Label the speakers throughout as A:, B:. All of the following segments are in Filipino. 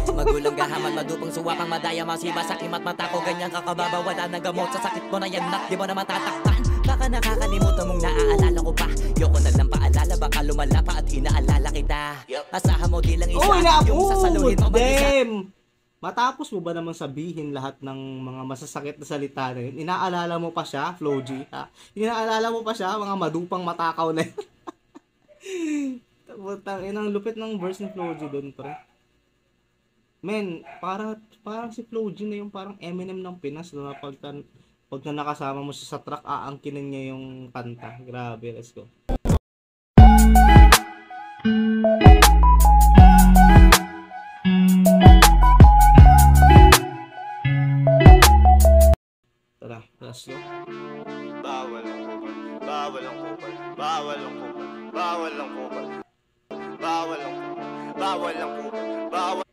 A: Magulong gahaman, madupang suwapang madaya, masiba sa kimat mata ko, ganyan kakababa, wala nang gamot sa sakit mo na yan, di mo na matatakpan. Baka nakakalimutan mong naaalala ko pa. Yoko na lang paalala, baka lumala pa at inaalala kita. Asahan mo di lang isa, yung sasaluhin mo mag-isa.
B: Matapos mo ba naman sabihin lahat ng mga masasakit na salita na yun, inaalala mo pa siya, Flo G, ha? Inaalala mo pa siya, mga madupang matakaw na yun. Inang lupit ng verse ni Flo G doon, pre. Men, parang si Flo G na yung parang Eminem ng Pinas, no? Pag na nakasama mo siya sa track, aangkinin niya yung kanta. Grabe, let's go. Tara, let's go.
C: Bawal ang kupal, bawal ang kupal, bawal ang kupal, bawal ang kupal, bawal ang kupal, bawal ang kupal, bawal.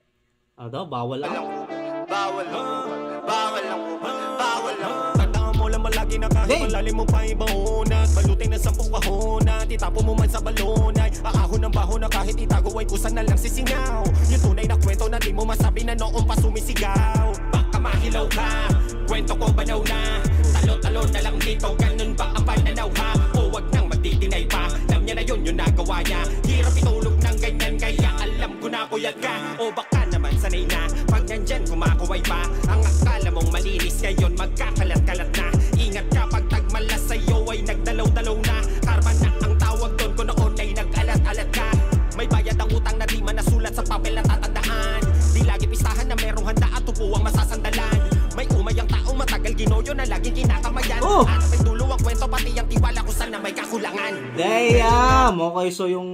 B: Ano daw? Bawal ang kupal,
C: bawal ang kupal, bawal ang kupal, bawal ang kupal. Tandaan mo lang malagi na kahit malalim mo pa ibaunat, balutin na 10 kahonat, itapo mo man sa balonay, aahon ng baho na kahit itago ay kusan na lang sisingaw. Yung tunay na kwento na di mo masabi na noong pa sumisigaw. Baka mahilaw ka, kwento ko banaw na, talo-talo na lang dito, ganun ba ang pananaw ha? O wag nang magdidinay pa, alam niya na yun yung nagawa niya. Hirap itulog ng ganyan kaya alam ko na kuyat ka. O baka naman sanay na, pag nandyan kumakuway pa. Ang akala mong malinis ngayon magkakalat-kalat na. Ingat ka pag tagmalas sa'yo ay nagdalaw-dalaw na. Karma na ang tawag doon ko noon ay nag-alat-alat ka. May bayad ang utang na di man nasulat sa papel na tatandaan. Di lagi pistahan na merong handa at upuang masasandalan. May umayang tao matagal ginoyo na lagi kinakamayan. At may dulo ang kwento pati ang tiwala ko sana may kakulangan.
B: Damn! Okay, so yung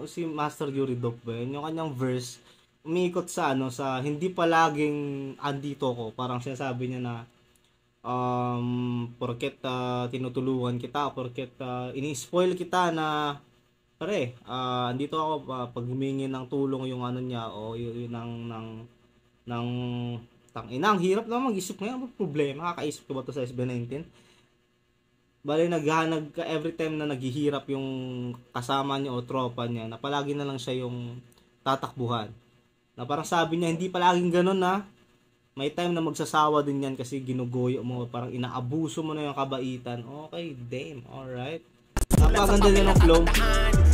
B: si Master Yuri Doc ba yun? Yung kanyang verse umiikot sa sa hindi palaging andito ko. Parang sinasabi niya na porket tinutulungan kita, porket ini-spoil kita na pare, andito ako pag humingi ng tulong yung niya o yun ng tang-ina, ang hirap naman mag-isip ngayon, problema, kakaisip ko ba to sa SB19? Bale, every time na naghihirap yung kasama niya o tropa niya, na palagi na lang siya yung tatakbuhan. Na parang sabi niya, hindi palaging ganun na, may time na magsasawa din yan kasi ginugoyo mo, parang inaabuso mo na yung kabaitan. Okay, damn, alright. Napaganda din ang flow.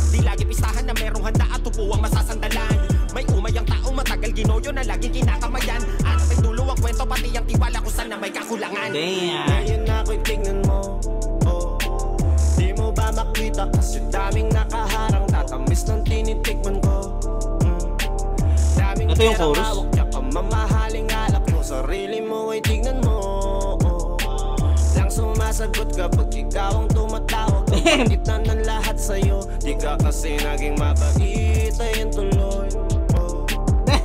C: Di lagi pistahan na merong handa at upuang masasandalan. May umayang tao matagal ginoyo na lagi kinakamayan. At may dulo ang kwento pati ang tiwala ko sana may kakulangan.
B: Damn.
C: Ngayon ako'y tignan mo, di mo ba makita kasi daming nakaharang, tatamis ng tinitikman ko. Daming
B: ito yung chorus.
C: Mamahaling alak mo, sarili mo ay tignan mo. Lang sumasagot kapag ikaw ang tumatawag. Bakit na ng lahat sa'yo, di ka kasi naging mabait, ayun tuloy.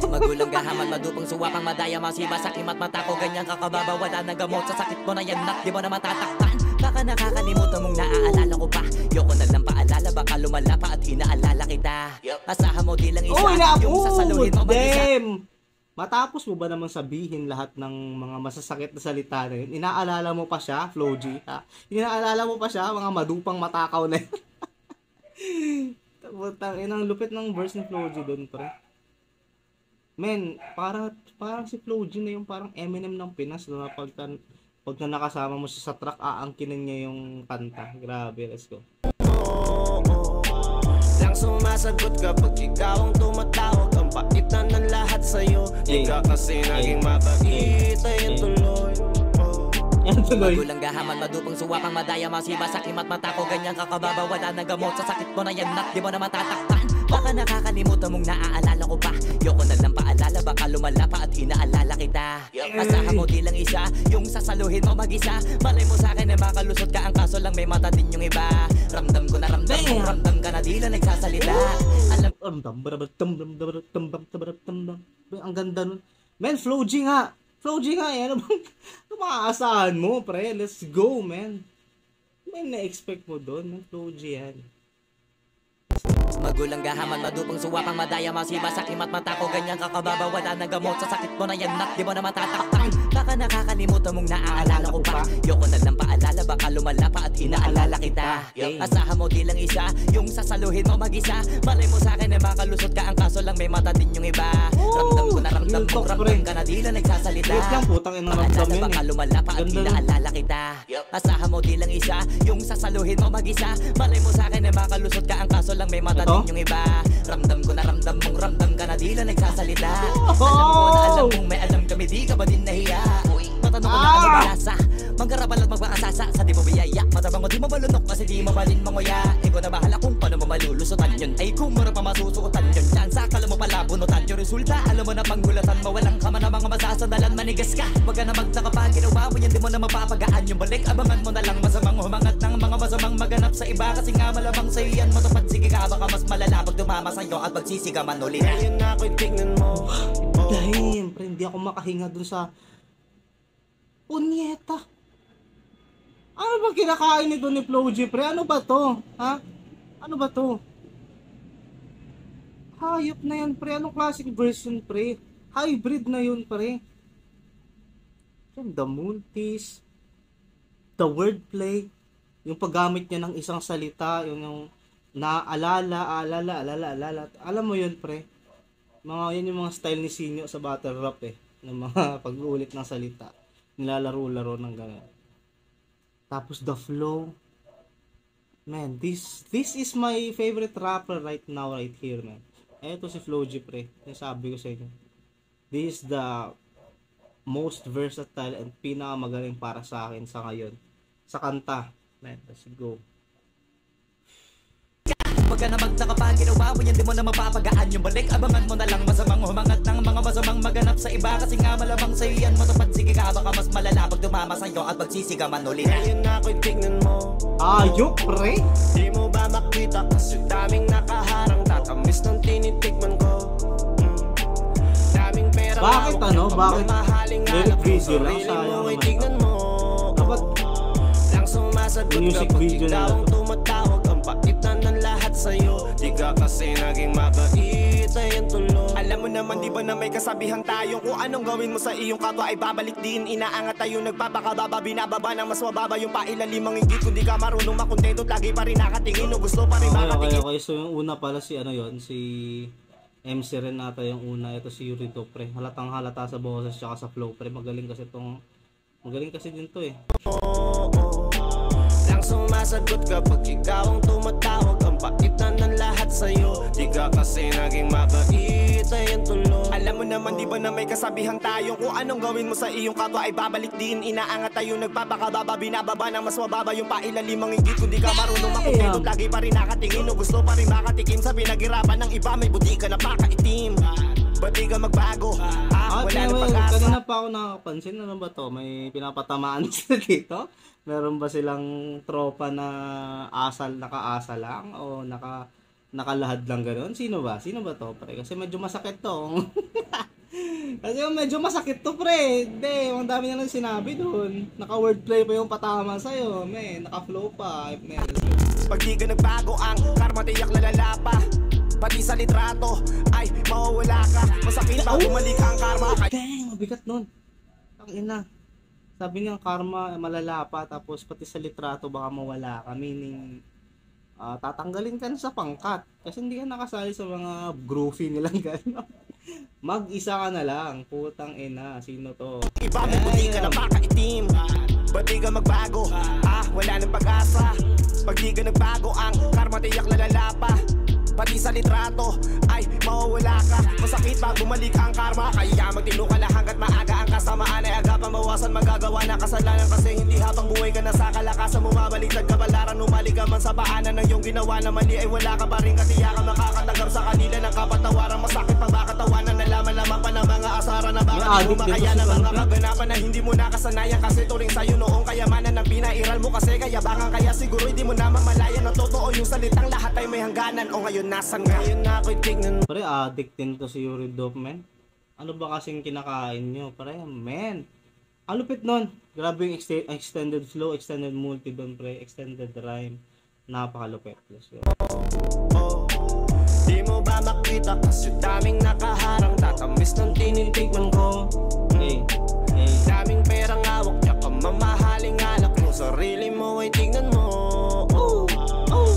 A: Magulong gahaman, madupang suwapang madaya, masiba sa kimat mata ko, ganyan kakababa, wala nang gamot sa sakit mo na yan, di mo na matatakpan. Baka nakakalimutan mong naaalala ko pa. Yoko na lang paalala, baka lumala pa at inaalala kita. Asahan mo di lang isa, yung sasaluhin mo mag-isa.
B: Matapos mo ba naman sabihin lahat ng mga masasakit na salita na yun, inaalala mo pa siya, Flo G, ha? Inaalala mo pa siya, mga madupang matakaw na yun. Inang lupit ng verse ni Flo G doon, pre. Men, parang si Flo G na yung parang Eminem ng Pinas, no? Pag na nakasama mo siya sa track, aangkinin niya yung kanta. Grabe, let's go.
C: Lang sumasagot kapag ikaw ang tumatawag. Ang pait na ng lahat sa'yo, di ka kasi naging mabait, ayun tuloy.
A: Magulang gahaman, madupang suwapang madaya, masiba sa kimat mata ko, ganyan kakababa, wala nang gamot sa sakit mo na yan, di mo na matatakpan. Baka nakakalimutan mong naaalala ko pa. Yoko na lang paalala, baka lumala pa at inaalala kita. Asahan mo di lang isa, yung sasaluhin mo mag-isa. Malay mo sa akin na makalusot ka, ang kaso lang may mata din yung iba. Ramdam ko na ramdam ka na di lang nagsasalita.
B: Ang ganda nun. Men, Flo G nga. Flo G nga, ano bang makaasahan mo, pre? Let's go, man. May na-expect mo doon, Flo G yan.
A: Magulang gahaman, madupang suwapang madaya, masiba, sakim at mata ko. Ganyan kakababa, wala na gamot sa sakit mo na yan at di mo na matatakpan. Baka nakakalimutan mong naaalala ko pa. Yoko na lang paalala, baka lumala pa at inaalala kita. Asahan mo di lang isa, yung sasaluhin mo mag-isa. Malay mo sa akin ay makalusot ka, ang kaso lang may mata din yung iba. Ramdam ko na ramdam mo, ramdam ka na di lang nagsasalita.
B: Wait lang, putang ina, ramdam
A: Maalala,
B: yun
A: baka
B: eh.
A: lumala pa at inaalala kita. Asahan mo di lang isa, yung sasaluhin mo mag-isa. Malay mo sa akin ay makalusot ka, ang kaso lang may mata
B: Ito?
A: din yung iba. Ramdam ko na ramdam mong ramdam ka na di lang nagsasalita. Alam ko na alam mong may alam kami, di ka ba din nahiya? Matanong ko na ano malasa, manggarabal at magbakasasa. Sa di mo biyaya, matabang mo di mo malunok kasi di mo ba din manguya. Ikaw na bahala kung paano mo malulusutan yun. Ay kung mura pa masusuotan yun. Tsansa, kala mo pala bunutan yung resulta. Alam mo na panggulatan mo, walang kama na mga masasandalan, manigas ka. Wag ka na magtaka pa, ginawa mo yan, di mo na mapapagaan yung balik. Abangan mo na lang masamang humangat ng mga masamang maganap sa iba. Kasi nga malamang sa'yo yan matupad, sige ka, baka mas malala pag dumama sa'yo at magsisigaman ulit.
C: Ngayon na ako'y tignan mo.
B: Dahil, pre, hindi ako makahinga dun sa punyeta. Ano ba kinakain nito ni Flo G, pre? Ano ba to? Ha? Ano ba to? Hayop na yan, pre. Anong classic version, pre? Hybrid na yun, pre. Yan, the multis, the wordplay, yung paggamit niya ng isang salita, yung alala. Alam mo yun, pre? Yan yung mga style ni Sinyo sa battle rap eh. Ng mga pag-uulit ng salita. Nilalaro-laro ng gano'n. Tapos the flow. Man, this is my favorite rapper right now, right here, man. Eto si Flo G, pre. Yung sabi ko sa inyo. This is the most versatile and pinakamagaling para sa akin sa ngayon. Sa kanta. Man, let's go.
A: Wag ka na magtaka pa, ginawa mo yan, di mo na mapapagaan yung balik. Abangan mo na lang masamang humangat ng mga masamang maganap sa iba. Kasi nga malamang sa'yo yan matupad, sige ka, baka mas malala pag dumama sa'yo at magsisigaman ulit.
C: Ngayon na ako'y tignan mo.
B: Ayok, pre.
C: Di mo ba makita kasi daming nakaharang, tatamis ng tinitikman ko. Daming pera.
B: Bakit ano? Bakit
C: mamahaling
B: lyric
C: anak mo,
B: video lang?
C: sarili
B: Sayang
C: mo ay
B: naman.
C: tignan mo.
B: Dapat
C: Lang sumasagot
B: music
C: kapag
B: video na
C: ikaw
B: lang
C: ang
B: to.
C: tumatawag. Ang pait na ng lahat sa'yo. Di ka kasi naging mabait, ayun tuloy. Alam mo naman di ba na may kasabihan tayo, kung anong gawin mo sa iyong kapwa ay babalik din. Inaangat tayo, nagpapakababa, binababa ng mas mababa yung pailalim ang inggit. Kung di ka marunong makontento, lagi pa rin nakatingin o gusto pa rin makatingin.
B: Okay. So yung una pala si ano yon, si MC Renata yung una. Ito si Yurido, pre. Halatang halata sa boses tsaka sa flow, pre. Magaling kasi din to eh.
C: Lang sumasagot kapag ikaw ang tumatawag. Ang pait na ng lahat sa'yo. Di ka kasi naging mabait, ayun tuloy. Alam mo naman di ba na may kasabihan tayo, kung anong gawin mo sa iyong kapwa ay babalik din. Inaangat tayo, nagpapakababa, binababa ng mas mababa yung pailalim ang inggit. Kung di ka marunong makontento, lagi pa rin nakatingin o gusto pa rin makatikim sa pinaghirapan ng iba. May buti ka na pakaitim. Ba't di ka magbago? Wala nang pag-asa.
B: Kanina pa ako nakapansin, ano ba to? May pinapatamaan sila dito? Meron ba silang tropa na nakaasa lang o nakalahad lang gano'n? Sino ba to, pre? Kasi medyo masakit to. Kasi medyo masakit to, pre. Hindi, ang dami na lang sinabi dun. Naka-wordplay pa yung patama sa'yo. Man, naka-flow pa. Man,
C: Pag di ka nagbago, ang karma tiyak lalala pa. Pati sa litrato ay mawawala ka. Masakit ba bumalik ang karma?
B: dang, mabigat nun. Tangina. Sabi niya ang karma malala pa, tapos pati sa litrato baka mawala ka. Meaning, tatanggalin ka na sa pangkat. Kasi hindi ka nakasali sa mga groovy nilang gano'n. Mag-isa ka na lang. Putang ina. Sino to?
C: Iba may buti ka na makaitim. Ba't di ka magbago? Wala nang pag-asa. Pag di ka nagbago, ang karma tiyak lalala pa. Pati sa litrato ay mawawala ka. Masakit pa bumalik ang karma. Kaya magtino ka lang hanggat maaga. Ang kasamaan ay aga pa mawasan. Magagawa na kasalanan kasi hindi habang buhay ka na sa kalakasan mo. Mabaliktad ka balaran, umalik ka man sa paanan ng iyong ginawa na mali ay wala ka pa rin katiyakan. Makakatanggap sa kanila ng kapatawaran. Masakit pa baka tawanan. Nalaman lamang pa ng mga asara na baka di mo makaya ng mga kaganapan na hindi mo nakasanayan. Kasi turing sa'yo noong kayamanan ng pinairal mo. Kasi kaya baka kaya siguro hindi mo na mamalayan na totoo yung salitang lahat ay may hangganan. O ngayon nasan nga? Ngayon na ako'y tignan.
B: Pre, addict din to si Yuri Dope, man. Ano ba kasing kinakain nyo? Pre, man. Ang lupit nun. Grabe yung extended flow, extended multi doon, pre. Extended rhyme. Napakalupit. Let's go.
C: Di mo ba makita kasi daming nakaharang, tatamis ng tinitigman ko. Daming perang hawak, tsaka mamahaling alak. Yung sarili mo ay tignan mo.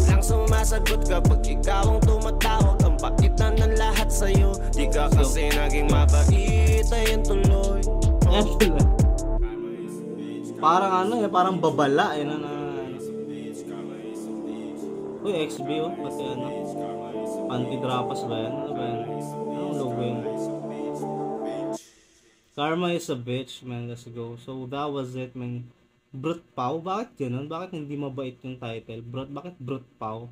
C: Lang sumasagot kapag ikaw ang tumatawag. Ang pakit na ng lahat sa'yo. Di ka kasi naging mabait, ayun tuloy.
B: Parang ano eh, parang babala eh na Uy, XB oh, pati ano, anti-drapas ba yan? Ano ba yan? Anong logo yun? Karma is a bitch, man, let's go. So that was it, man. Brute Pau, bakit ganun? Bakit hindi mabait yung title? Bakit Brute Pau?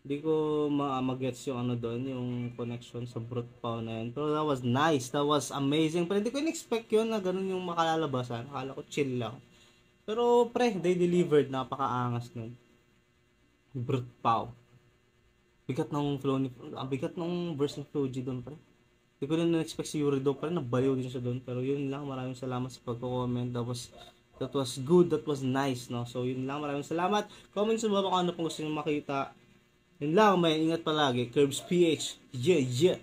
B: Hindi ko ma-gets yung ano doon, yung connection sa Brute Pau na yun. Pero that was nice, that was amazing. Pero hindi ko in-expect yun na ganun yung makalalabasan. Akala ko chill lang. Pero pre, they delivered, napakaangas nun. Brute Pau. Bigat ng flow ni, bigat ng verse ni Flow G doon pre. Hindi ko rin na-expect si Yuri doon pre, nabaliw din siya doon. Pero yun lang, maraming salamat sa pagko-comment. That was good, that was nice, no? So yun lang, maraming salamat. Comment sa baba kung ano pong gusto nyo makita. Yun lang, may ingat palagi. Curbs PH. Yeah, yeah.